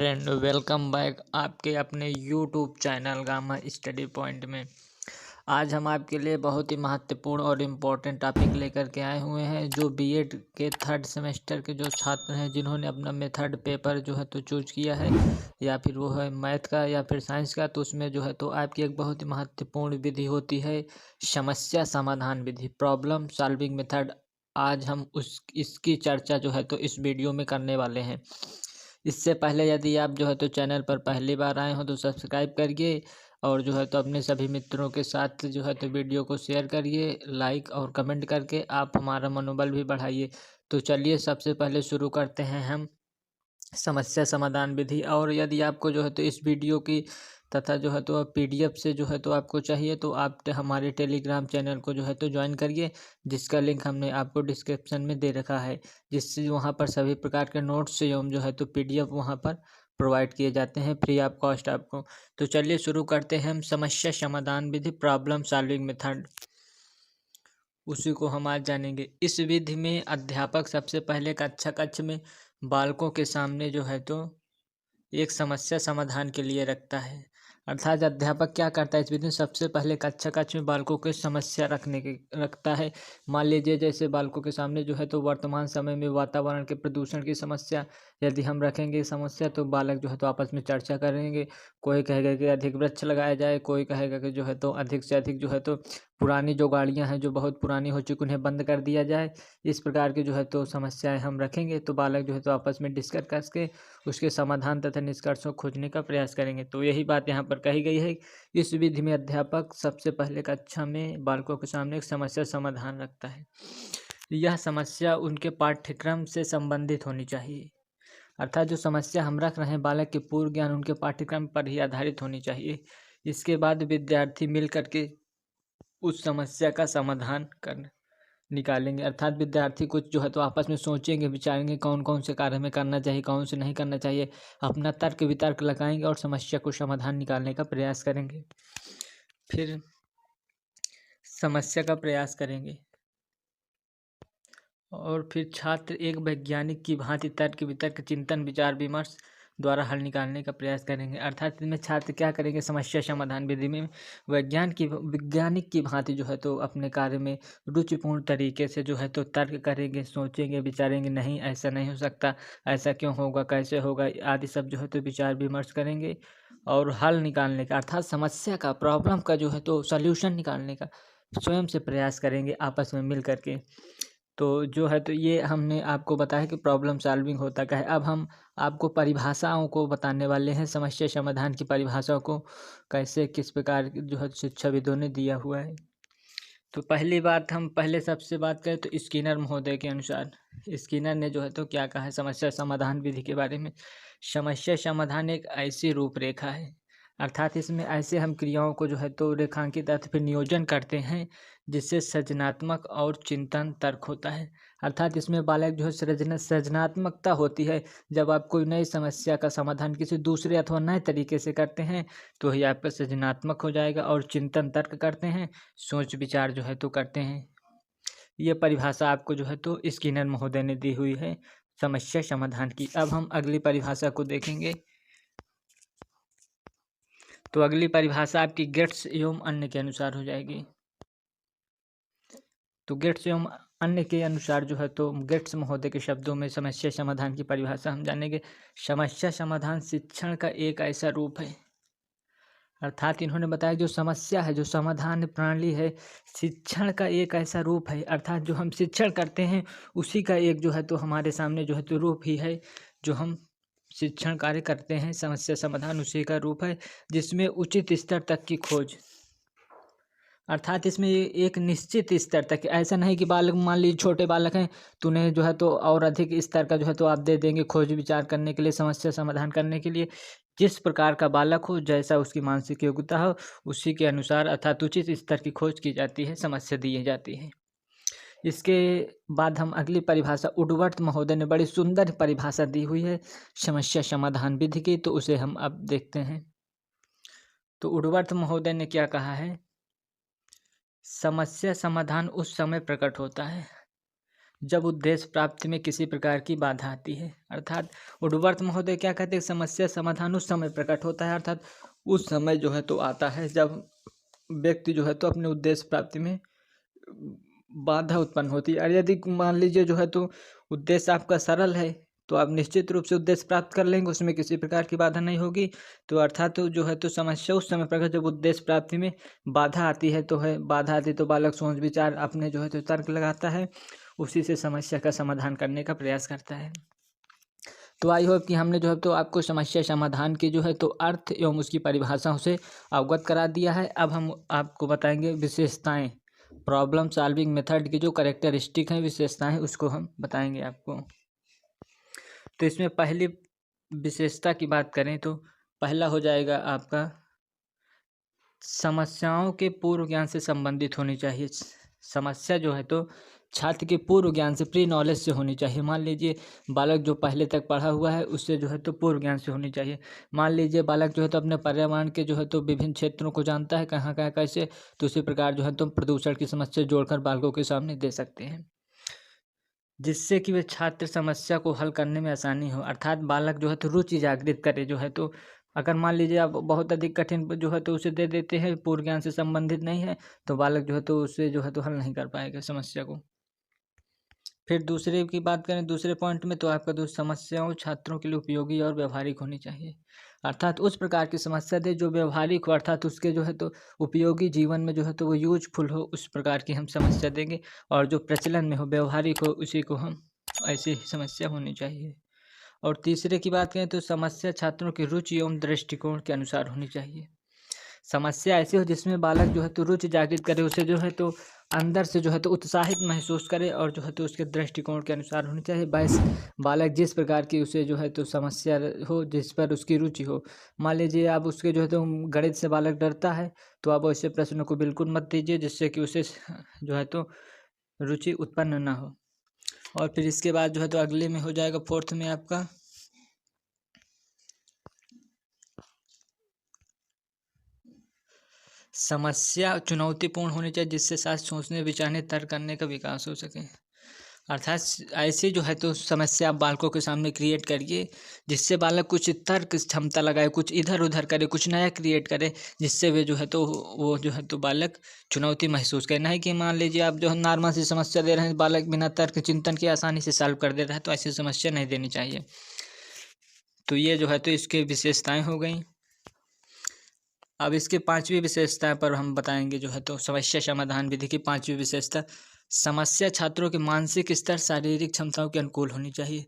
Friend, welcome back आपके अपने YouTube channel gamma study point में। आज हम आपके लिए बहुत ही महत्वपूर्ण और इम्पोर्टेंट टॉपिक लेकर के आए हुए हैं। जो बीएड के थर्ड सेमेस्टर के जो छात्र हैं, जिन्होंने अपना मेथड पेपर जो है तो चूज किया है, या फिर वो है मैथ का या फिर साइंस का, तो उसमें जो है तो आपकी एक बहुत ही महत्वपूर्ण विधि होती है समस्या समाधान विधि, प्रॉब्लम सॉल्विंग मेथड। आज हम इसकी चर्चा जो है तो इस वीडियो में करने वाले हैं। इससे पहले यदि आप जो है तो चैनल पर पहली बार आए हो तो सब्सक्राइब करिए, और जो है तो अपने सभी मित्रों के साथ जो है तो वीडियो को शेयर करिए, लाइक और कमेंट करके आप हमारा मनोबल भी बढ़ाइए। तो चलिए सबसे पहले शुरू करते हैं हम समस्या समाधान विधि। और यदि आपको जो है तो इस वीडियो की तथा जो है तो पीडीएफ से जो है तो आपको चाहिए, तो आप हमारे टेलीग्राम चैनल को जो है तो ज्वाइन करिए, जिसका लिंक हमने आपको डिस्क्रिप्शन में दे रखा है, जिससे वहाँ पर सभी प्रकार के नोट्स एवं जो है तो पीडीएफ वहाँ पर प्रोवाइड किए जाते हैं फ्री ऑफ कॉस्ट आपको। तो चलिए शुरू करते हैं हम समस्या समाधान विधि, प्रॉब्लम सॉल्विंग मेथड। उसी को हम आज जानेंगे। इस विधि में अध्यापक सबसे पहले कक्ष में बालकों के सामने जो है तो एक समस्या समाधान के लिए रखता है। अर्थात अध्यापक क्या करता है इस विधि में, सबसे पहले कक्ष में बालकों की समस्या रखता है। मान लीजिए जैसे बालकों के सामने जो है तो वर्तमान समय में वातावरण के प्रदूषण की समस्या यदि हम रखेंगे समस्या, तो बालक जो है तो आपस में चर्चा करेंगे। कोई कहेगा कि अधिक वृक्ष लगाया जाए, कोई कहेगा कि जो है तो अधिक से अधिक जो है तो पुरानी जो गाड़ियां हैं जो बहुत पुरानी हो चुकी उन्हें बंद कर दिया जाए। इस प्रकार की जो है तो समस्याएं हम रखेंगे, तो बालक जो है तो आपस में डिस्कस करके उसके समाधान तथा निष्कर्षों को खोजने का प्रयास करेंगे। तो यही बात यहाँ पर कही गई है। इस विधि में अध्यापक सबसे पहले कक्षा में बालकों के सामने एक समस्या समाधान रखता है। यह समस्या उनके पाठ्यक्रम से संबंधित होनी चाहिए। अर्थात जो समस्या हम रख रहे हैं, बालक के पूर्व ज्ञान उनके पाठ्यक्रम पर ही आधारित होनी चाहिए। इसके बाद विद्यार्थी मिल करके उस समस्या का समाधान कर निकालेंगे। अर्थात विद्यार्थी कुछ जो है तो आपस में सोचेंगे, विचारेंगे कौन कौन से कार्य हमें करना चाहिए, कौन से नहीं करना चाहिए, अपना तर्क वितर्क लगाएंगे और समस्या को समाधान निकालने का प्रयास करेंगे। फिर समस्या का प्रयास करेंगे और फिर छात्र एक वैज्ञानिक की भांति तर्क वितर्क चिंतन विचार विमर्श द्वारा हल निकालने का प्रयास करेंगे। अर्थात इसमें छात्र क्या करेंगे, समस्या समाधान विधि में वैज्ञानिक की भांति जो है तो अपने कार्य में रुचिपूर्ण तरीके से जो है तो तर्क करेंगे, सोचेंगे, विचारेंगे, नहीं ऐसा नहीं हो सकता, ऐसा क्यों होगा, कैसे होगा, आदि सब जो है तो विचार विमर्श करेंगे और हल निकालने का, अर्थात समस्या का, प्रॉब्लम का जो है तो सॉल्यूशन निकालने का स्वयं से प्रयास करेंगे आपस में मिल करके। तो जो है तो ये हमने आपको बताया कि प्रॉब्लम सॉल्विंग होता क्या है। अब हम आपको परिभाषाओं को बताने वाले हैं, समस्या समाधान की परिभाषाओं को कैसे किस प्रकार जो है शिक्षाविदों ने दिया हुआ है। तो पहली बात हम पहले सबसे बात करें तो स्किनर महोदय के अनुसार, स्किनर ने जो है तो क्या कहा है समस्या समाधान विधि के बारे में। समस्या समाधान एक ऐसी रूपरेखा है, अर्थात इसमें ऐसे हम क्रियाओं को जो है तो रेखांकित अर्थ फिर नियोजन करते हैं, जिससे सृजनात्मक और चिंतन तर्क होता है। अर्थात इसमें बालक जो है सृजनात्मकता होती है। जब आप कोई नई समस्या का समाधान किसी दूसरे अथवा नए तरीके से करते हैं, तो ही आपका सृजनात्मक हो जाएगा, और चिंतन तर्क करते हैं, सोच विचार जो है तो करते हैं। ये परिभाषा आपको जो है तो स्किनर महोदय ने दी हुई है समस्या समाधान की। अब हम अगली परिभाषा को देखेंगे। तो अगली परिभाषा आपकी गेट्स एवं अन्य के अनुसार हो जाएगी। तो गेट्स एवं अन्य के अनुसार जो है तो गेट्स महोदय के शब्दों में समस्या समाधान की परिभाषा हम जानेंगे। समस्या समाधान शिक्षण का एक ऐसा रूप है, अर्थात इन्होंने बताया जो समस्या है, जो समाधान प्रणाली है, शिक्षण का एक ऐसा रूप है। अर्थात जो हम शिक्षण करते हैं उसी का एक जो है तो हमारे सामने जो है तो रूप ही है। जो हम शिक्षण कार्य करते हैं, समस्या समाधान उसी का रूप है, जिसमें उचित स्तर तक की खोज। अर्थात इसमें एक निश्चित स्तर तक, ऐसा नहीं कि बालक मान लीजिए छोटे बालक हैं तो उन्हें जो है तो और अधिक स्तर का जो है तो आप दे देंगे खोज विचार करने के लिए, समस्या समाधान करने के लिए। जिस प्रकार का बालक हो, जैसा उसकी मानसिक योग्यता हो, उसी के अनुसार अर्थात उचित स्तर की खोज की जाती है, समस्या दी जाती है। इसके बाद हम अगली परिभाषा, उडवर्थ महोदय ने बड़ी सुंदर परिभाषा दी हुई है समस्या समाधान विधि की, तो उसे हम अब देखते हैं। तो उडवर्थ महोदय ने क्या कहा है, समस्या समाधान उस समय प्रकट होता है जब उद्देश्य प्राप्ति में किसी प्रकार की बाधा आती है। अर्थात वुडवर्थ महोदय क्या कहते हैं, समस्या समाधान उस समय प्रकट होता है, अर्थात उस समय जो है तो आता है जब व्यक्ति जो है तो अपने उद्देश्य प्राप्ति में बाधा उत्पन्न होती है। और यदि मान लीजिए जो है तो उद्देश्य आपका सरल है तो आप निश्चित रूप से उद्देश्य प्राप्त कर लेंगे, उसमें किसी प्रकार की बाधा नहीं होगी। तो अर्थात तो जो है तो समस्या उस समय प्रकट जब उद्देश्य प्राप्ति में बाधा आती है, तो है बाधा आती तो बालक सोच विचार अपने जो है तो तर्क लगाता है, उसी से समस्या का समाधान करने का प्रयास करता है। तो आई होप कि हमने जो है तो आपको समस्या समाधान की जो है तो अर्थ एवं उसकी परिभाषाओं से अवगत करा दिया है। अब हम आपको बताएंगे विशेषताएं, प्रॉब्लम सॉल्विंग मेथड की जो कैरेक्टरिस्टिक हैं, विशेषताएं, उसको हम बताएंगे आपको। तो इसमें पहली विशेषता की बात करें तो पहला हो जाएगा आपका समस्याओं के पूर्व ज्ञान से संबंधित होनी चाहिए। समस्या जो है तो छात्र के पूर्व ज्ञान से, प्री नॉलेज से होनी चाहिए। मान लीजिए बालक जो पहले तक पढ़ा हुआ है उससे जो है तो पूर्व ज्ञान से होनी चाहिए। मान लीजिए बालक जो है तो अपने पर्यावरण के जो है तो विभिन्न क्षेत्रों को जानता है, कहाँ कहाँ कैसे, तो उसी प्रकार जो है तो प्रदूषण की समस्या जोड़कर बालकों के सामने दे सकते हैं, जिससे कि वे छात्र समस्या को हल करने में आसानी हो। अर्थात बालक जो है तो रुचि जागृत करे जो है तो, अगर मान लीजिए आप बहुत अधिक कठिन जो है तो उसे दे देते हैं, पूर्व ज्ञान से संबंधित नहीं है, तो बालक जो है तो उसे जो है तो हल नहीं कर पाएगा समस्या को। फिर दूसरे की बात करें, दूसरे पॉइंट में, तो आपका समस्याओं छात्रों के लिए उपयोगी और व्यवहारिक होनी चाहिए। अर्थात उस प्रकार की समस्या दे जो व्यवहारिक हो, अर्थात उसके जो है तो उपयोगी, जीवन में जो है तो वो यूजफुल हो, उस प्रकार की हम समस्या देंगे। और जो प्रचलन में हो, व्यवहारिक हो, उसी को हम, ऐसी ही समस्या होनी चाहिए। और तीसरे की बात करें तो समस्या छात्रों की रुचि एवं दृष्टिकोण के अनुसार होनी चाहिए। समस्या ऐसी हो जिसमें बालक जो है तो रुचि जागृत करे, उसे जो है तो अंदर से जो है तो उत्साहित महसूस करे, और जो है तो उसके दृष्टिकोण के अनुसार होनी चाहिए। बस बालक जिस प्रकार की उसे जो है तो समस्या हो, जिस पर उसकी रुचि हो। मान लीजिए आप उसके जो है तो गणित से बालक डरता है, तो आप ऐसे प्रश्नों को बिल्कुल मत दीजिए जिससे कि उसे जो है तो रुचि उत्पन्न ना हो। और फिर इसके बाद जो है तो अगले में हो जाएगा, फोर्थ में आपका समस्या चुनौतीपूर्ण होनी चाहिए, जिससे साथ सोचने, विचारने, तर्क करने का विकास हो सके। अर्थात ऐसी जो है तो समस्या आप बालकों के सामने क्रिएट करिए जिससे बालक कुछ तर्क क्षमता लगाए, कुछ इधर उधर करे, कुछ नया क्रिएट करे, जिससे वे जो है तो वो जो है तो बालक चुनौती महसूस करे। नहीं कि मान लीजिए आप जो है नॉर्मल सी समस्या दे रहे हैं, बालक बिना तर्क चिंतन के आसानी से सॉल्व कर दे रहा है, तो ऐसी समस्या नहीं देनी चाहिए। तो ये जो है तो इसकी विशेषताएं हो गई। अब इसके पांचवी विशेषता पर हम बताएंगे जो है तो समस्या समाधान विधि की पांचवी विशेषता, समस्या छात्रों के मानसिक स्तर, शारीरिक क्षमताओं के अनुकूल होनी चाहिए।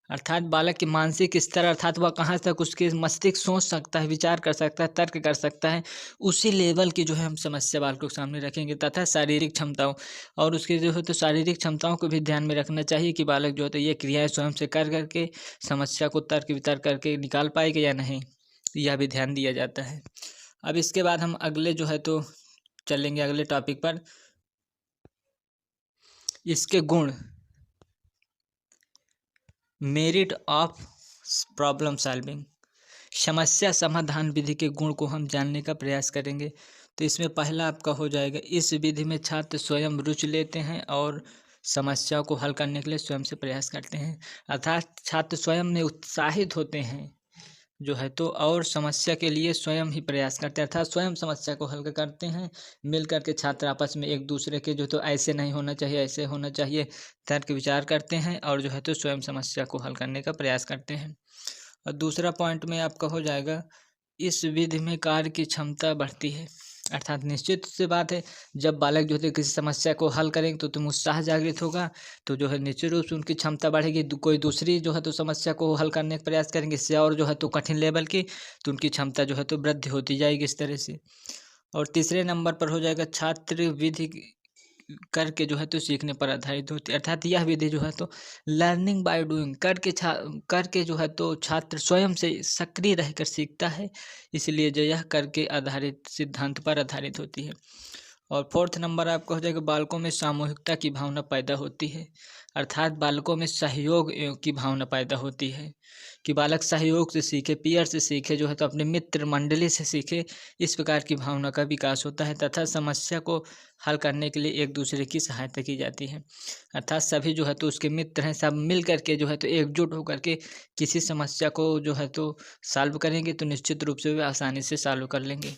अर्थात बालक के मानसिक स्तर, अर्थात वह कहाँ तक उसके मस्तिष्क सोच सकता है, विचार कर सकता है, तर्क कर सकता है, उसी लेवल की जो है हम समस्या बालकों के सामने रखेंगे। तथा शारीरिक क्षमताओं, और उसके जो है तो शारीरिक क्षमताओं को भी ध्यान में रखना चाहिए कि बालक जो है तो ये क्रियाएं स्वयं से कर करके समस्या को तर्क वितर्क करके निकाल पाएगा या नहीं, यह भी ध्यान दिया जाता है। अब इसके बाद हम अगले जो है तो चलेंगे अगले टॉपिक पर, इसके गुण, मेरिट ऑफ प्रॉब्लम सॉल्विंग, समस्या समाधान विधि के गुण को हम जानने का प्रयास करेंगे। तो इसमें पहला आपका हो जाएगा, इस विधि में छात्र स्वयं रुचि लेते हैं और समस्याओं को हल करने के लिए स्वयं से प्रयास करते हैं। अर्थात छात्र स्वयं में उत्साहित होते हैं जो है तो, और समस्या के लिए स्वयं ही प्रयास करते हैं, अर्थात स्वयं समस्या को हल करते हैं। मिल करके छात्र आपस में एक दूसरे के जो तो ऐसे नहीं होना चाहिए, ऐसे होना चाहिए, तर्क विचार करते हैं, और जो है तो स्वयं समस्या को हल करने का प्रयास करते हैं। और दूसरा पॉइंट में आपका हो जाएगा, इस विधि में कार्य की क्षमता बढ़ती है। अर्थात निश्चित सी बात है, जब बालक जो है किसी समस्या को हल करेंगे तो तुम उत्साह जागृत होगा, तो जो है निश्चित रूप से उनकी क्षमता बढ़ेगी। कोई दूसरी जो है तो समस्या को हल करने का प्रयास करेंगे इससे और जो है तो कठिन लेवल की, तो उनकी क्षमता जो है तो वृद्धि होती जाएगी इस तरह से। और तीसरे नंबर पर हो जाएगा, छात्र विधि करके जो है तो सीखने पर आधारित होती है। अर्थात यह विधि जो है तो लर्निंग बाय डूइंग, करके जो है तो छात्र स्वयं से सक्रिय रहकर सीखता है, इसलिए जो यह करके आधारित सिद्धांत पर आधारित होती है। और फोर्थ नंबर आपका हो जाएगा, बालकों में सामूहिकता की भावना पैदा होती है। अर्थात बालकों में सहयोग की भावना पैदा होती है कि बालक सहयोग से सीखे, पीयर से सीखे, जो है तो अपने मित्र मंडली से सीखे। इस प्रकार की भावना का विकास होता है तथा समस्या को हल करने के लिए एक दूसरे की सहायता की जाती है। अर्थात सभी जो है तो उसके मित्र हैं, सब मिल करके जो है तो एकजुट होकर के किसी समस्या को जो है तो सॉल्व करेंगे तो निश्चित रूप से वे आसानी से सॉल्व कर लेंगे।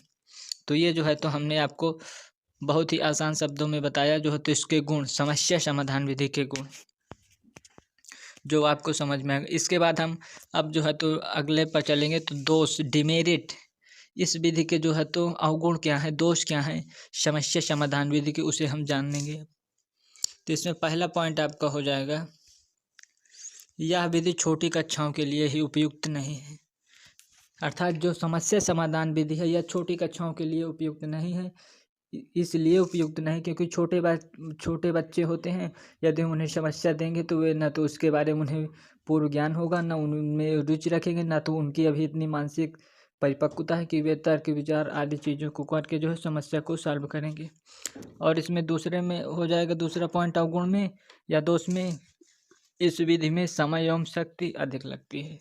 तो ये जो है तो हमने आपको बहुत ही आसान शब्दों में बताया जो है तो इसके गुण, समस्या समाधान विधि के गुण जो आपको समझ में आएगा। इसके बाद हम अब जो है तो अगले पर चलेंगे तो दोष, डिमेरिट। इस विधि के जो है तो अवगुण क्या है, दोष क्या है समस्या समाधान विधि के, उसे हम जान लेंगे। तो इसमें पहला पॉइंट आपका हो जाएगा, यह विधि छोटी कक्षाओं के लिए ही उपयुक्त नहीं है। अर्थात जो समस्या समाधान विधि है यह छोटी कक्षाओं के लिए उपयुक्त नहीं है। इसलिए उपयुक्त नहीं क्योंकि छोटे बच्चे होते हैं, यदि उन्हें समस्या देंगे तो वे न तो उसके बारे में उन्हें पूर्व ज्ञान होगा, न उनमें रुचि रखेंगे, न तो उनकी अभी इतनी मानसिक परिपक्वता है कि वे तर्क विचार आदि चीज़ों को करके जो है समस्या को सॉल्व करेंगे। और इसमें दूसरे में हो जाएगा, दूसरा पॉइंट अवगुण में या दोष में, इस विधि में समय एवं शक्ति अधिक लगती है।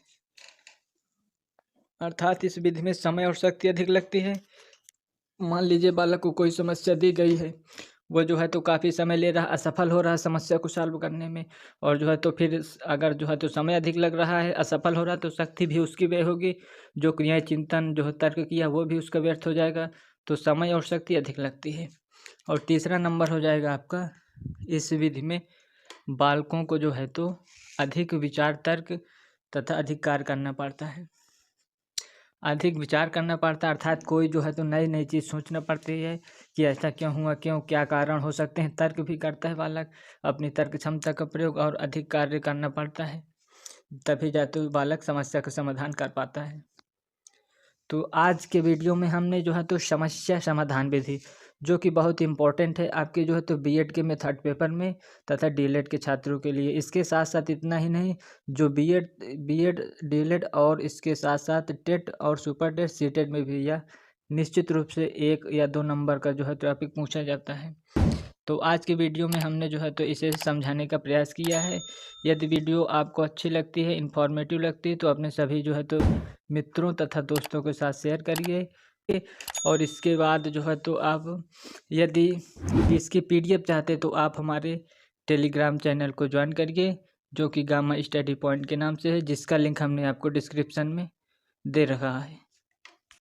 अर्थात इस विधि में समय और शक्ति अधिक लगती है। मान लीजिए बालक को कोई समस्या दी गई है, वो जो है तो काफ़ी समय ले रहा, असफल हो रहा है समस्या को सॉल्व करने में, और जो है तो फिर अगर जो है तो समय अधिक लग रहा है, असफल हो रहा है, तो शक्ति भी उसकी व्यय होगी, जो क्रियाएं चिंतन जो है तर्क किया वो भी उसका व्यर्थ हो जाएगा। तो समय और शक्ति अधिक लगती है। और तीसरा नंबर हो जाएगा आपका, इस विधि में बालकों को जो है तो अधिक विचार तर्क तथा अधिक कार्य करना पड़ता है। अधिक विचार करना पड़ता है अर्थात कोई जो है तो नई नई चीज़ सोचना पड़ती है कि ऐसा क्यों हुआ, क्यों, क्या कारण हो सकते हैं। तर्क भी करता है बालक, अपनी तर्क क्षमता का प्रयोग और अधिक कार्य करना पड़ता है, तभी जाते बालक समस्या का समाधान कर पाता है। तो आज के वीडियो में हमने जो है तो समस्या समाधान विधि, जो कि बहुत इम्पोर्टेंट है आपके जो है तो बीएड के में थर्ड पेपर में तथा डीएलएड के छात्रों के लिए। इसके साथ साथ इतना ही नहीं, जो बीएड डीएलएड और इसके साथ साथ टेट और सुपर टेट सीटेट में भी यह निश्चित रूप से 1 या 2 नंबर का जो है टॉपिक पूछा जाता है। तो आज के वीडियो में हमने जो है तो इसे समझाने का प्रयास किया है। यदि वीडियो आपको अच्छी लगती है, इन्फॉर्मेटिव लगती है, तो अपने सभी जो है तो मित्रों तथा दोस्तों के साथ शेयर करिए। और इसके बाद जो है तो आप यदि इसकी पीडीएफ चाहते तो आप हमारे टेलीग्राम चैनल को ज्वाइन करिए, जो कि गामा स्टडी पॉइंट के नाम से है, जिसका लिंक हमने आपको डिस्क्रिप्शन में दे रखा है।